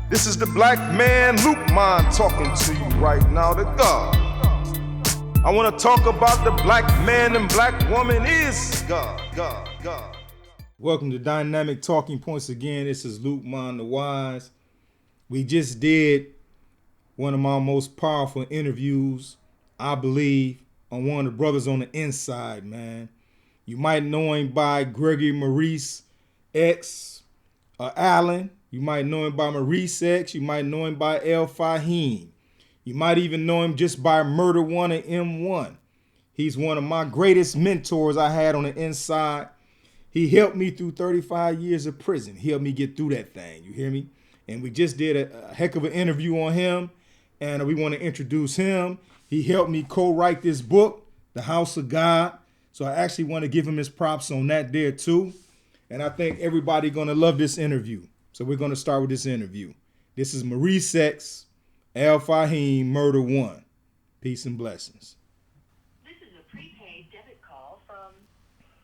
This is the black man, Luke Mon, talking to you right now, to God. I want to talk about the black man and black woman is God. Welcome to Dynamic Talking Points again. This is Luke Mon the Wise. We just did one of my most powerful interviews, I believe, on one of the brothers on the inside, man. You might know him by Gregory Maurice X Allen. You might know him by Maurice X. You might know him by El Fahim. You might even know him just by Murder One and M1. He's one of my greatest mentors I had on the inside. He helped me through 35 years of prison. He helped me get through that thing. You hear me? And we just did a heck of an interview on him. And we want to introduce him. He helped me co-write this book, The House of God. So I actually want to give him his props on that there too. And I think everybody going to love this interview. So we're going to start with this interview. This is Maurice X, El Fahim, Murder One. Peace and blessings. This is a prepaid debit call from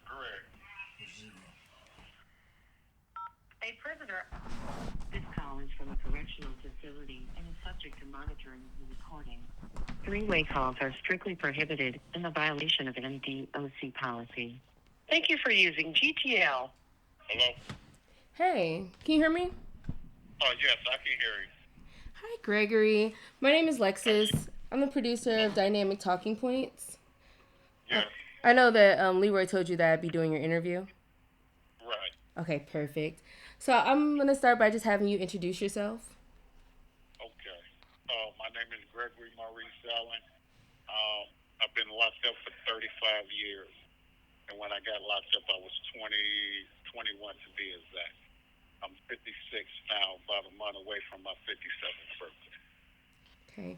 Greg. a prisoner. This call is from a correctional facility and is subject to monitoring and recording. Three-way calls are strictly prohibited in the violation of NDOC policy. Thank you for using GTL. Hello? Hey, can you hear me? Yes, I can hear you. Hi, Gregory. My name is Lexus. I'm the producer of Dynamic Talking Points. Yes. I know that Leroy told you that I'd be doing your interview. Right. Okay, perfect. So I'm going to start by just having you introduce yourself. Okay. My name is Gregory Maurice Allen. I've been locked up for 35 years. And when I got locked up, I was 21 to be exact. I'm 56 now, about a month away from my 57th birthday. Okay.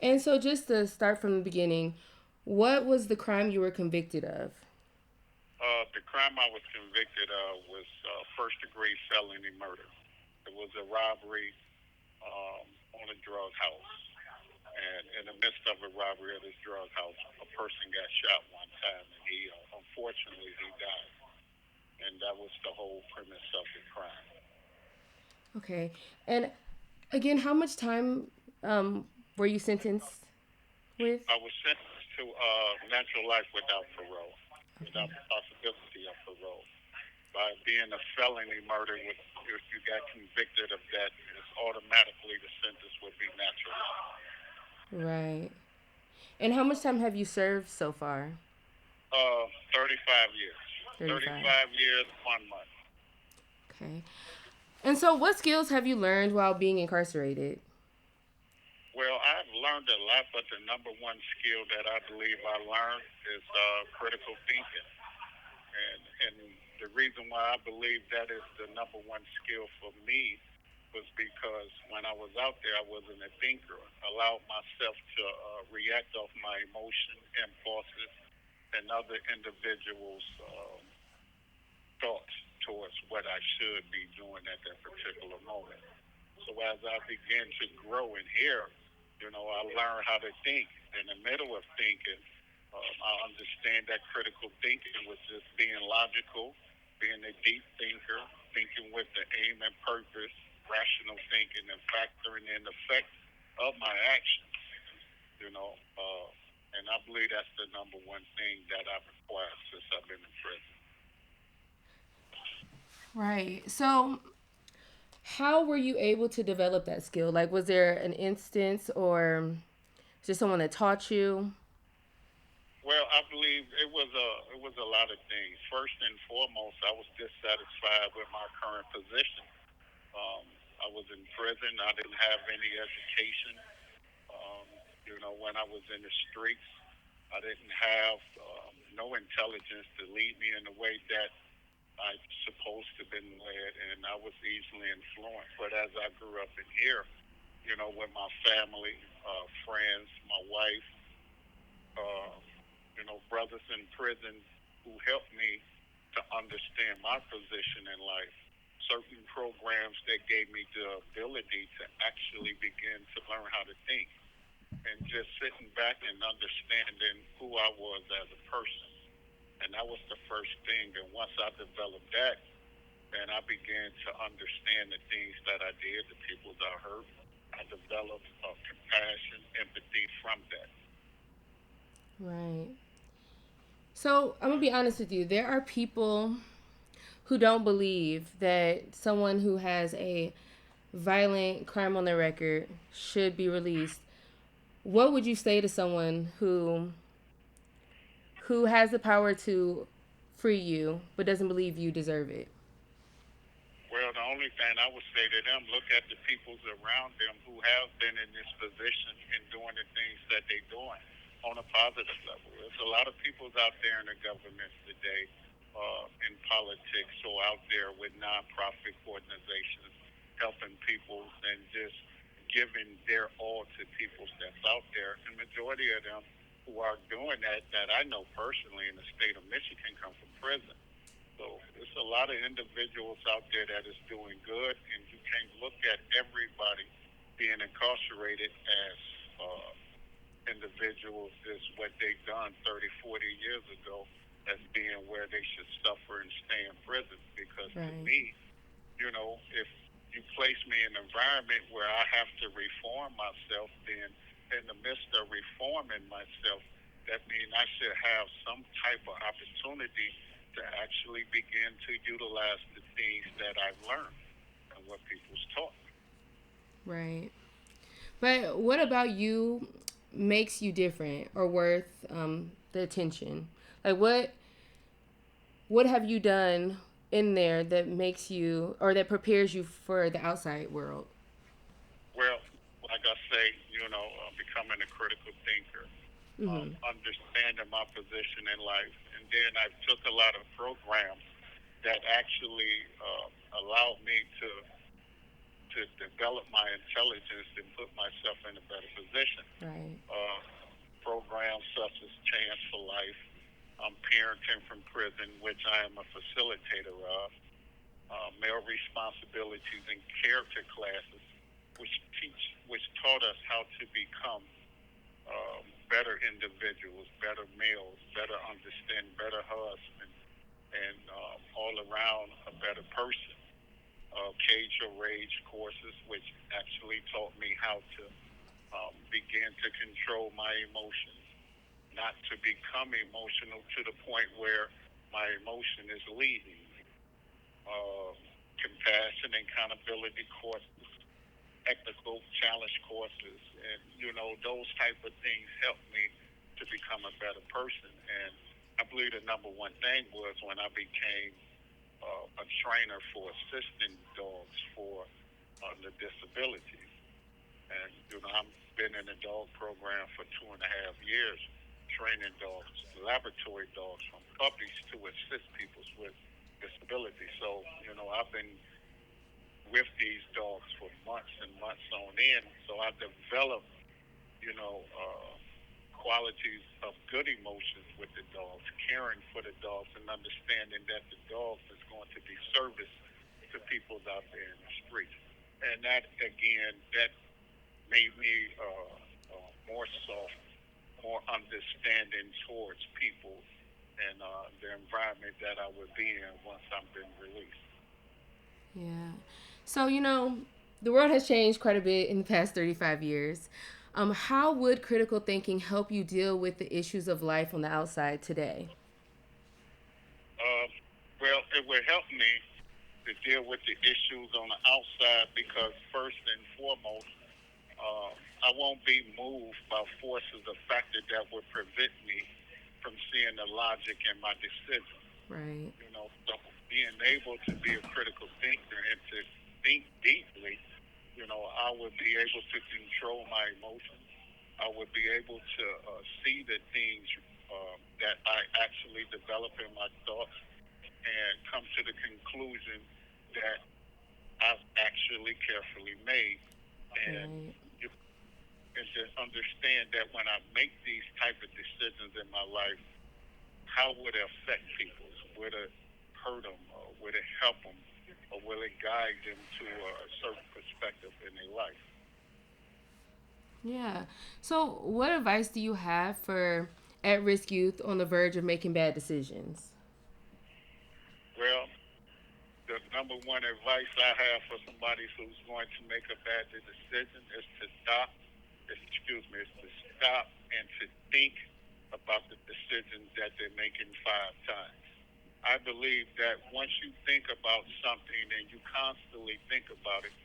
And so just to start from the beginning, what was the crime you were convicted of? The crime I was convicted of was first-degree felony murder. It was a robbery on a drug house. And in the midst of a robbery at this drug house, a person got shot one time, and unfortunately, he died. And that was the whole premise of the crime. Okay. And again, how much time were you sentenced with? I was sentenced to natural life without parole, without the possibility of parole. By being a felony murder, if you got convicted of that, it's automatically the sentence would be natural life. Right. And how much time have you served so far? 35 years. 35 years, 1 month. Okay. And so what skills have you learned while being incarcerated? Well, I've learned a lot, but the number one skill that I believe I learned is critical thinking. And the reason why I believe that is the number one skill for me was because when I was out there, I wasn't a thinker. I allowed myself to react off my emotion, impulses, and other individuals' thoughts towards what I should be doing at that particular moment. So as I began to grow in here, I learned how to think. In the middle of thinking, I understand that critical thinking was just being logical, being a deep thinker, thinking with the aim and purpose, rational thinking, and factoring in the effect of my actions. And I believe that's the number one thing that I've acquired since I've been in prison. Right. So how were you able to develop that skill? Like, was there an instance or just someone that taught you? Well, I believe it was a lot of things. First and foremost, I was dissatisfied with my current position. I was in prison. I didn't have any education. When I was in the streets, I didn't have no intelligence to lead me in the way that I supposed to have been led, and I was easily influenced. But as I grew up in here, with my family, friends, my wife, brothers in prison who helped me to understand my position in life, certain programs that gave me the ability to actually begin to learn how to think, and just sitting back and understanding who I was as a person. And that was the first thing. And once I developed that, and I began to understand the things that I did, the people that I hurt. I developed compassion, empathy from that. Right. So I'm gonna be honest with you. There are people who don't believe that someone who has a violent crime on their record should be released. What would you say to someone who has the power to free you but doesn't believe you deserve it? Well, the only thing I would say to them, look at the peoples around them who have been in this position and doing the things that they're doing on a positive level. There's a lot of people out there in the government today, in politics, or out there with nonprofit organizations helping people and just giving their all to people that's out there. And majority of them who are doing that I know personally in the state of Michigan, come from prison. So there's a lot of individuals out there that is doing good, and you can't look at everybody being incarcerated as individuals is what they've done 30, 40 years ago as being where they should suffer and stay in prison. Because to me, if you place me in an environment where I have to reform myself, then in the midst of reforming myself, that means I should have some type of opportunity to actually begin to utilize the things that I've learned and what people's taught me. Right. But what about you makes you different or worth the attention? Like what have you done in there that makes you or that prepares you for the outside world? Well, like I say, becoming a critical thinker, Mm-hmm. understanding my position in life, and then I took a lot of programs that actually allowed me to develop my intelligence and put myself in a better position. Right. Programs such as Chance for Life, Parenting from Prison, which I am a facilitator of, male responsibilities and character classes, which taught us how to become better individuals, better males, better understand, better husbands, and all around a better person. Cage Your Rage courses, which actually taught me how to begin to control my emotions, not to become emotional to the point where my emotion is leading me. Compassion and accountability courses, technical challenge courses, and those type of things helped me to become a better person. And I believe the number one thing was when I became a trainer for assisting dogs for the disabilities. And I've been in the dog program for 2.5 years, training dogs, laboratory dogs, from puppies to assist people with disabilities. So I've been with these dogs for months and months on end. So I developed qualities of good emotions with the dogs, caring for the dogs, and understanding that the dog is going to be service to people out there in the streets. And that, again, that made me more soft, more understanding towards people and the environment that I would be in once I've been released. Yeah. So, the world has changed quite a bit in the past 35 years. How would critical thinking help you deal with the issues of life on the outside today? Well, it would help me to deal with the issues on the outside because first and foremost, I won't be moved by forces or factors that would prevent me from seeing the logic in my decision. Right. So being able to be a critical thinker and to think deeply, I would be able to control my emotions. I would be able to see the things that I actually develop in my thoughts and come to the conclusion that I've actually carefully made. And Right. and to understand that when I make these type of decisions in my life, how would it affect people? Would it hurt them, or would it help them, or will it guide them to a certain perspective in their life? Yeah. So, what advice do you have for at-risk youth on the verge of making bad decisions? Well, the number one advice I have for somebody who's going to make a bad decision is to stop. Is to stop and to think about the decisions that they're making 5 times. I believe that once you think about something and you constantly think about it,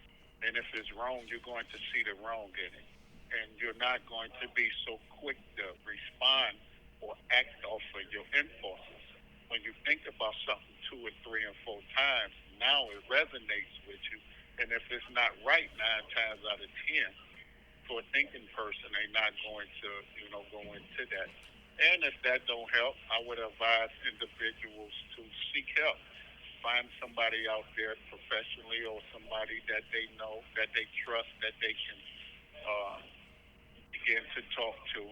and if it's wrong, you're going to see the wrong in it. And you're not going to be so quick to respond or act off of your impulses. When you think about something 2 or 3 and 4 times, now it resonates with you. And if it's not right 9 times out of 10, for a thinking person, they're not going to, go into that. And if that don't help, I would advise individuals to seek help. Find somebody out there professionally or somebody that they know, that they trust, that they can begin to talk to,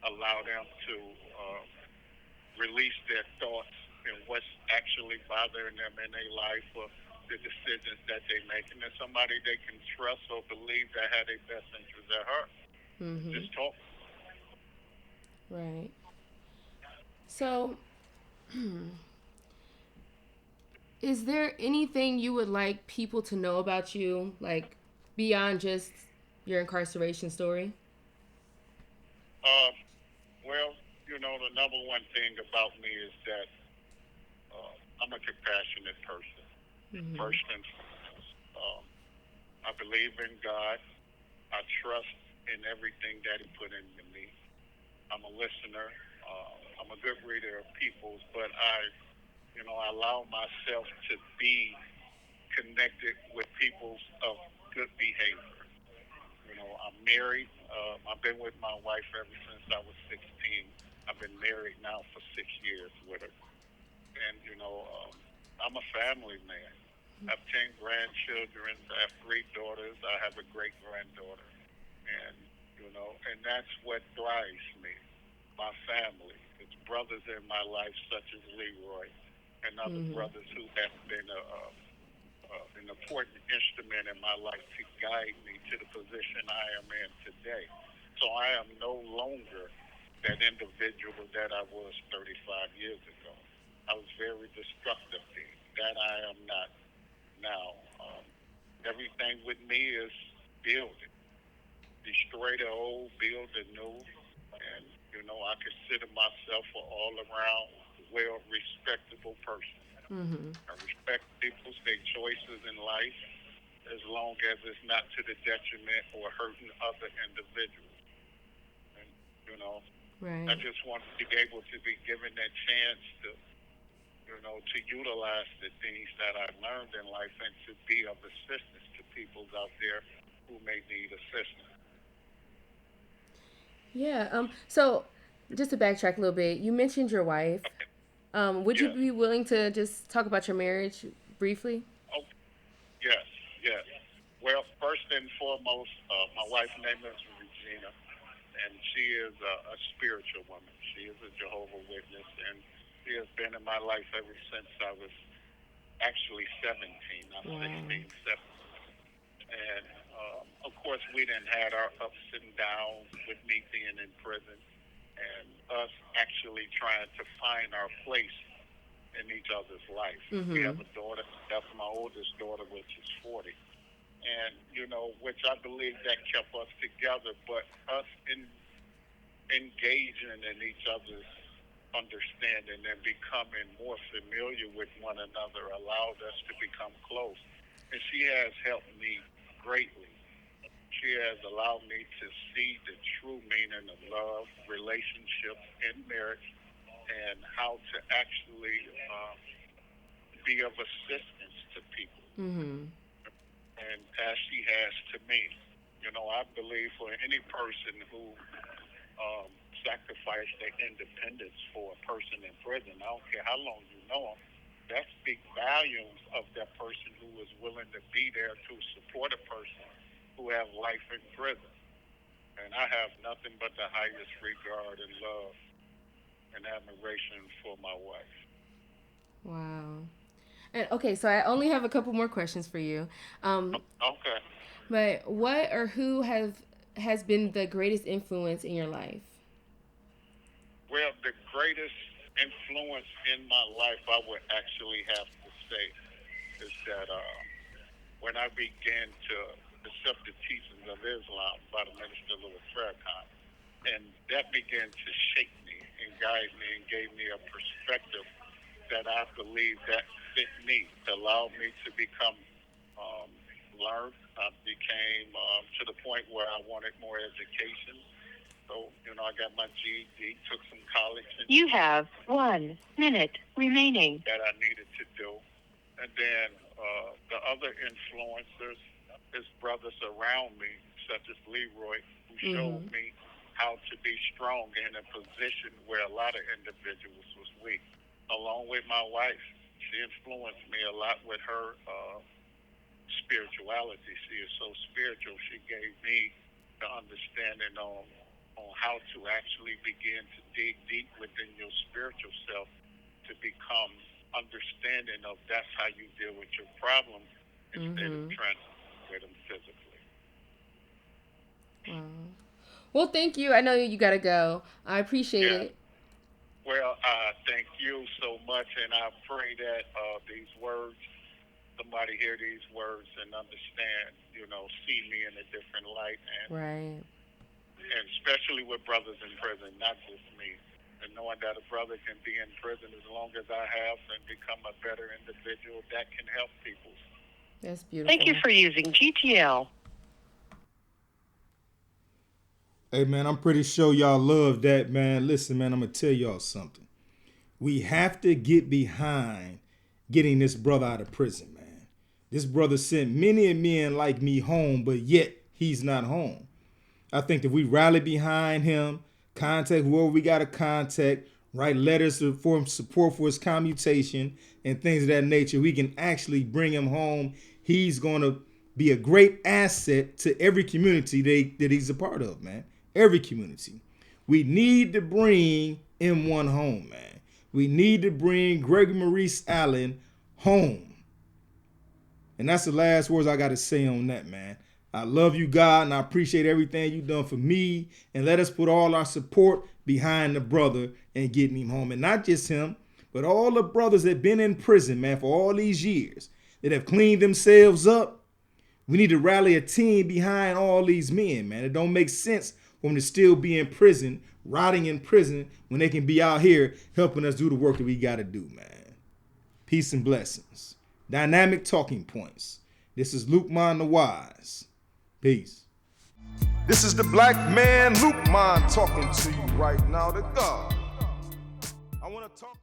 allow them to release their thoughts and what's actually bothering them in their life or the decisions that they're making, and somebody they can trust or believe that have their best interests at heart. Mm-hmm. Just talk. Right. So, is there anything you would like people to know about you, like beyond just your incarceration story? Well, the number one thing about me is that I'm a compassionate person. Mm-hmm. First and foremost, I believe in God. I trust in everything that He put into me. I'm a listener. I'm a good reader of people's, but I allow myself to be connected with people of good behavior. I'm married. I've been with my wife ever since I was 16. I've been married now for 6 years with her. And, I'm a family man. I have 10 grandchildren. I have 3 daughters. I have a great granddaughter. And, and that's what drives me, my family. It's brothers in my life such as Leroy and other brothers who have been an important instrument in my life to guide me to the position I am in today. So I am no longer that individual that I was 35 years ago. I was very destructive then. That I am not now. Everything with me is building. Destroy the old, build the new. And, I consider myself an all-around, well-respectable person. Mm-hmm. I respect people's their choices in life as long as it's not to the detriment or hurting other individuals. And, Right. I just want to be able to be given that chance to utilize the things that I've learned in life and to be of assistance to people out there who may need assistance. Yeah. So, just to backtrack a little bit, you mentioned your wife. Would you Yes. be willing to just talk about your marriage briefly? Oh, yes, yes. Well, first and foremost, my wife's name is Regina, and she is a spiritual woman. She is a Jehovah's Witness, and she has been in my life ever since I was actually 17. I'm Wow. 16, 17. And, of course, we done had our ups and downs with me being in prison and us actually trying to find our place in each other's life. Mm-hmm. We have a daughter. That's my oldest daughter, which is 40. And, which I believe that kept us together, but us engaging in each other's understanding and becoming more familiar with one another allowed us to become close. And she has helped me greatly. She has allowed me to see the true meaning of love, relationships, and marriage, and how to actually be of assistance to people. Mm-hmm. And as she has to me. I believe for any person who sacrificed their independence for a person in prison, I don't care how long you know them, that speaks volumes of that person who is willing to be there to support a person who have life in prison. And I have nothing but the highest regard and love and admiration for my wife. Wow. And okay, so I only have a couple more questions for you. Okay. But what or who has been the greatest influence in your life? Well, the greatest influence in my life, I would actually have to say, is that when I began to accept the teachings of Islam by the minister Louis Farrakhan, and that began to shake me and guide me and gave me a perspective that I believe that fit me, allowed me to become learned. I became to the point where I wanted more education. So, I got my GED, took some college. You have 1 minute remaining. That I needed to do. And then the other influencers is brothers around me, such as Leroy, who showed me how to be strong in a position where a lot of individuals was weak. Along with my wife, she influenced me a lot with her spirituality. She is so spiritual. She gave me the understanding on how to actually begin to dig deep within your spiritual self to become understanding of that's how you deal with your problems instead of trying to get them physically. Wow. Well, thank you. I know you got to go. I appreciate it. Well, thank you so much, and I pray that these words, somebody hear these words and understand, see me in a different light. And especially with brothers in prison, not just me. And knowing that a brother can be in prison as long as I have and become a better individual, that can help people. That's beautiful. Thank you for using GTL. Hey, man, I'm pretty sure y'all love that, man. Listen, man, I'm going to tell y'all something. We have to get behind getting this brother out of prison, man. This brother sent many men like me home, but yet he's not home. I think that we rally behind him, contact whoever we got to contact, write letters for support for his commutation and things of that nature, we can actually bring him home. He's going to be a great asset to every community that he's a part of, man. Every community. We need to bring M1 home, man. We need to bring Gregory Allen home. And that's the last words I got to say on that, man. I love you, God, and I appreciate everything you've done for me. And let us put all our support behind the brother and getting him home. And not just him, but all the brothers that have been in prison, man, for all these years, that have cleaned themselves up. We need to rally a team behind all these men, man. It don't make sense for them to still be in prison, rotting in prison, when they can be out here helping us do the work that we got to do, man. Peace and blessings. Dynamic Talking Points. This is Lukeman the Wise. Peace. This is the black man, Lukeman, talking to you right now, to God. I want to talk.